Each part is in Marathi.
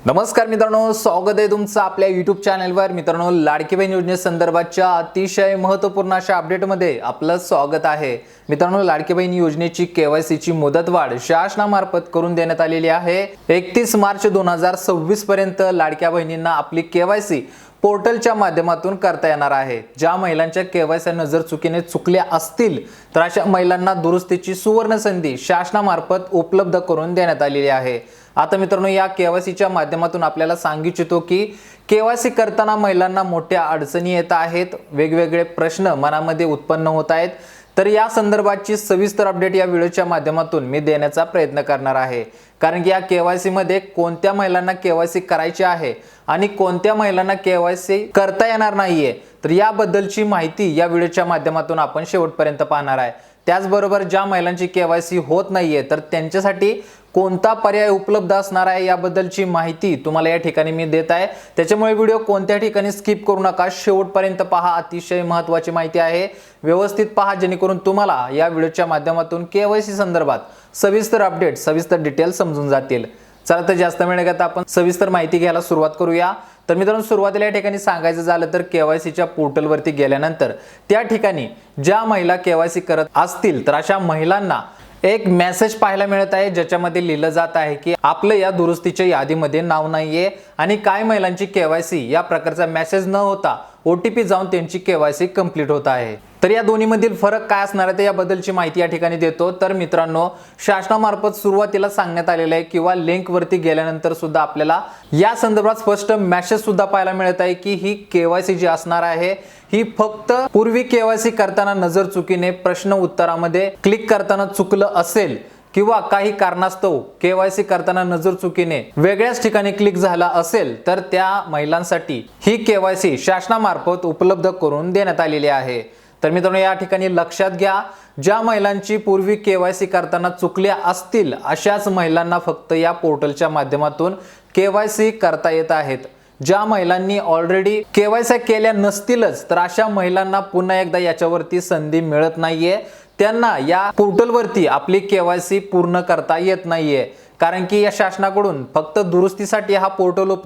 नमस्कार मित्रांनो, स्वागत आहे तुमचं आपल्या YouTube चॅनलवर। मित्रांनो, लाडकी बहीण योजनेसंदर्भातच्या अतिशय महत्त्वपूर्ण अशा अपडेटमध्ये आपलं स्वागत आहे। मित्रांनो, लाडकी बहीण योजनेची KYC ची मुदतवाढ शासनामार्फत करून देण्यात आलेली आहे। 31 मार्च 2026 पर्यंत लाडक्या बहिणींना आपली KYC पोर्टलच्या माध्यमातून करता येणार आहे। ज्या महिलांच्या KYC नजर चुकीने चुकल्या असतील तर अशा महिलांना दुरुस्तीची सुवर्ण संधी शासनामार्फत उपलब्ध करून देण्यात आलेली आहे। आता मित्रांनो, या KYC च्या माध्यमातून आपल्याला सांगू इच्छितो की KYC करताना महिलांना मोठ्या अडचणी येत आहेत, वेगवेगळे प्रश्न मनामध्ये उत्पन्न होत आहेत। तर या संदर्भाची सविस्तर अपडेट या व्हिडिओच्या माध्यमातून मी देण्याचा प्रयत्न करणार आहे। कारण की या KYC मध्ये कोणत्या महिलांना KYC करायची आहे आणि कोणत्या महिलांना KYC करता येणार नाहीये, तर याबद्दलची माहिती या व्हिडिओच्या माध्यमातून आपण शेवटपर्यंत पाहणार आहे। त्याचबरोबर ज्या महिलांची KYC होत नाहीये तर त्यांच्यासाठी कोणता पर्याय उपलब्ध असणार आहे याबद्दलची माहिती तुम्हाला या ठिकाणी मी देत आहे। त्याच्यामुळे व्हिडिओ कोणत्या ठिकाणी स्किप करू नका, शेवटपर्यंत पहा। अतिशय महत्त्वाची माहिती आहे, व्यवस्थित पहा जेणेकरून तुम्हाला या व्हिडिओच्या माध्यमातून KYC संदर्भात सविस्तर अपडेट, सविस्तर डिटेल समजून जातील। चला तर जास्त वेळ न घेता आपण सविस्तर माहिती घ्यायला सुरुवात करूया। तर मित्रांनो, सुरुवातीला या ठिकाणी सांगायचं झालं तर KYC च्या पोर्टलवरती गेल्यानंतर त्या ठिकाणी ज्या महिला KYC करत असतील तर अशा महिलांना एक मेसेज पाहायला मिळत आहे, ज्याच्यामध्ये लिहिलं जात आहे की आपलं या दुरुस्तीच्या यादीमध्ये नाव नाहीये आणि काय महिलांची KYC या प्रकारचा मेसेज न होता OTP जाऊन त्यांची KYC कंप्लीट होत आहे। तर या दोन्ही मधील फरक काय असणार आहे याबद्दलची माहिती या ठिकाणी देतो। तर मित्रांनो, शासनामार्फत सुरुवातीला सांगण्यात आलेलं आहे किंवा लिंक वरती गेल्यानंतर सुद्धा आपल्याला या संदर्भात स्पष्ट मेसेज सुद्धा पाहायला मिळत आहे की ही KYC जी असणार आहे ही फक्त पूर्वी KYC करताना नजर चुकीने प्रश्न उत्तरामध्ये क्लिक करताना चुकलं असेल किंवा काही कारणास्तव KYC करताना नजर चुकीने वेगळ्याच ठिकाणी क्लिक झाला असेल तर त्या महिलांसाठी ही KYC शासनामार्फत उपलब्ध करून देण्यात आलेली आहे। तर मित्रांनो, या ठिकाणी लक्षात घ्या, ज्या महिलांची पूर्वी KYC करताना चुकल्या असतील अशाच महिलांना फक्त या पोर्टलच्या माध्यमातून KYC करता येत आहेत। ज्या महिलांनी ऑलरेडी KYC केल्या नसतीलच तर अशा महिलांना पुन्हा एकदा याच्यावरती संधी मिळत नाहीये, त्यांना या पोर्टलवरती आपली KYC पूर्ण करता येत नाहीये। कारण की या शासनाकडून फक्त दुरुस्तीसाठी हा पोर्टल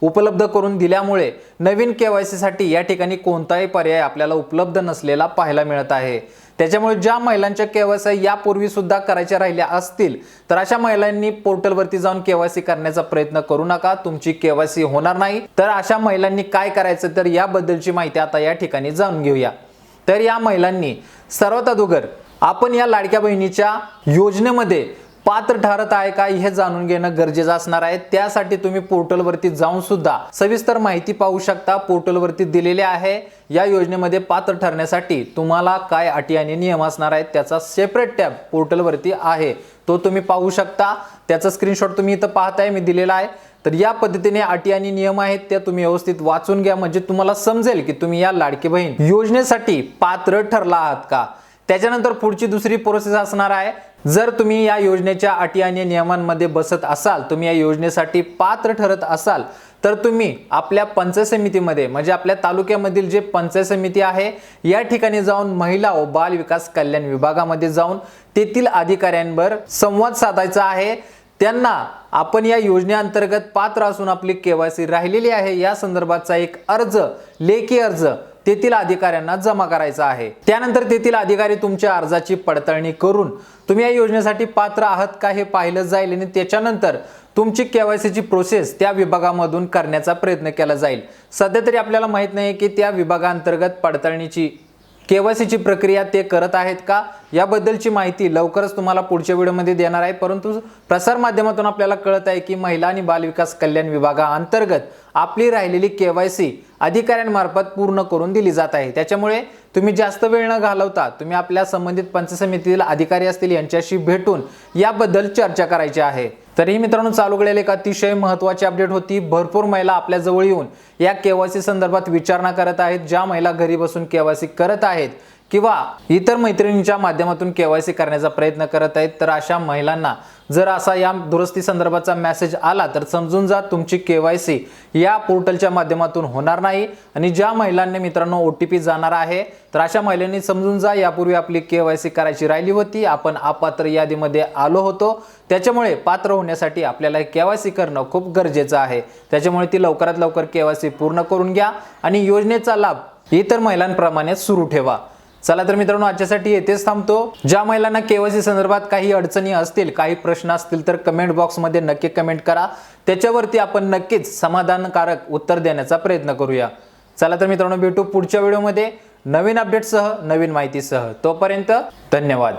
उपलब्ध करून दिल्यामुळे नवीन KYC साठी या ठिकाणी कोणताही पर्याय आपल्याला उपलब्ध नसलेला पाहायला मिळत आहे। त्याच्यामुळे ज्या महिलांच्या KYC यापूर्वी सुद्धा करायच्या राहिल्या असतील तर अशा महिलांनी पोर्टलवरती जाऊन KYC करण्याचा प्रयत्न करू नका, तुमची KYC होणार नाही। तर अशा महिलांनी काय करायचं तर याबद्दलची माहिती आता या ठिकाणी जाणून घेऊया। तर या महिलांनी सर्वात अगोदर आपण या लाडक्या बहिणीच्या योजनेमध्ये पात्र ठरत आहे का हे जाणून घेणं गरजेचं असणार आहे। त्यासाठी तुम्ही पोर्टलवरती जाऊन सुद्धा सविस्तर माहिती पाहू शकता। पोर्टलवरती दिलेले आहे या योजनेमध्ये पात्र ठरण्यासाठी तुम्हाला काय अटी आणि नियम असणार आहेत त्याचा सेपरेट टॅब पोर्टलवरती आहे, तो तुम्ही पाहू शकता। त्याचा स्क्रीनशॉट तुम्ही इथं पाहताय, मी दिलेला आहे। तर या पद्धतीने अटी आणि नियम आहेत त्या तुम्ही व्यवस्थित वाचून घ्या, म्हणजे तुम्हाला समजेल की तुम्ही या लाडकी बहीण योजनेसाठी पात्र ठरला आहात का। त्याच्यानंतर पुढची दुसरी प्रोसेस असणार आहे, जर तुम्ही या योजनेच्या अटी आणि नियमांमध्ये बसत असाल, तुम्ही या योजनेसाठी पात्र ठरत असाल तर तुम्ही आपल्या पंचायत समितीमध्ये म्हणजे आपल्या तालुक्यामधील जे पंचायत समिती आहे या ठिकाणी जाऊन महिला व बाल विकास कल्याण विभागामध्ये जाऊन तेथील अधिकाऱ्यांवर संवाद साधायचा आहे। त्यांना आपण या योजनेअंतर्गत पात्र असून आपली KYC राहिलेली आहे या संदर्भाचा एक अर्ज, लेखी अर्ज तेथील अधिकाऱ्यांना जमा करायचा आहे। त्यानंतर तेथील अधिकारी तुमच्या अर्जाची पडताळणी करून तुम्ही या योजनेसाठी पात्र आहात का हे पाहिलं जाईल आणि त्याच्यानंतर तुमची KYC ची प्रोसेस त्या विभागामधून करण्याचा प्रयत्न केला जाईल। सध्या तरी आपल्याला माहित नाही की त्या विभागांतर्गत पडताळणीची KYC ची प्रक्रिया ते करत आहेत का, याबद्दलची माहिती लवकरच तुम्हाला पुढच्या व्हिडिओमध्ये देणार आहे। परंतु प्रसार माध्यमातून आपल्याला कळत आहे की महिला आणि बाल विकास कल्याण विभागाअंतर्गत आपली राहिलेली KYC अधिकाऱ्यांमार्फत पूर्ण करून दिली जात आहे। त्याच्यामुळे तुम्ही जास्त वेळ न घालवता तुम्ही आपल्या संबंधित पंचायत समितीतील अधिकारी असतील यांच्याशी भेटून याबद्दल चर्चा करायची आहे। तरीही मित्रांनो, चालू घडलेली एक अतिशय महत्त्वाची अपडेट होती। भरपूर महिला आपल्या जवळ येऊन या KYC संदर्भात विचारणा करत आहेत। ज्या महिला घरी बसून KYC करत आहेत किंवा इतर मैत्रिणींच्या माध्यमातून KYC करण्याचा प्रयत्न करत आहेत तर अशा महिलांना जर असा या दुरुस्ती संदर्भाचा मेसेज आला तर समजून जा तुमची KYC या पोर्टलच्या माध्यमातून होणार नाही। आणि ज्या महिलांनी मित्रांनो OTP जाणार आहे तर अशा महिलांनी समजून जा यापूर्वी आपली KYC करायची राहिली होती, आपण अपात्र यादीमध्ये आलो होतो, त्याच्यामुळे पात्र होण्यासाठी आपल्याला KYC करणं खूप गरजेचं आहे। त्याच्यामुळे ती लवकरात लवकर KYC पूर्ण करून घ्या आणि योजनेचा लाभ इतर महिलांप्रमाणे सुरू ठेवा। चला तर मित्रांनो आजच्यासाठी येथेच थांबतो। ज्या महिलांना KYC संदर्भात काही अडचणी असतील, काही प्रश्न असतील तर कमेंट बॉक्समध्ये नक्की कमेंट करा, त्याच्यावरती आपण नक्कीच समाधानकारक उत्तर देण्याचा प्रयत्न करूया। चला तर मित्रांनो भेटू पुढच्या व्हिडिओमध्ये नवीन अपडेटसह, नवीन माहितीसह। तोपर्यंत धन्यवाद।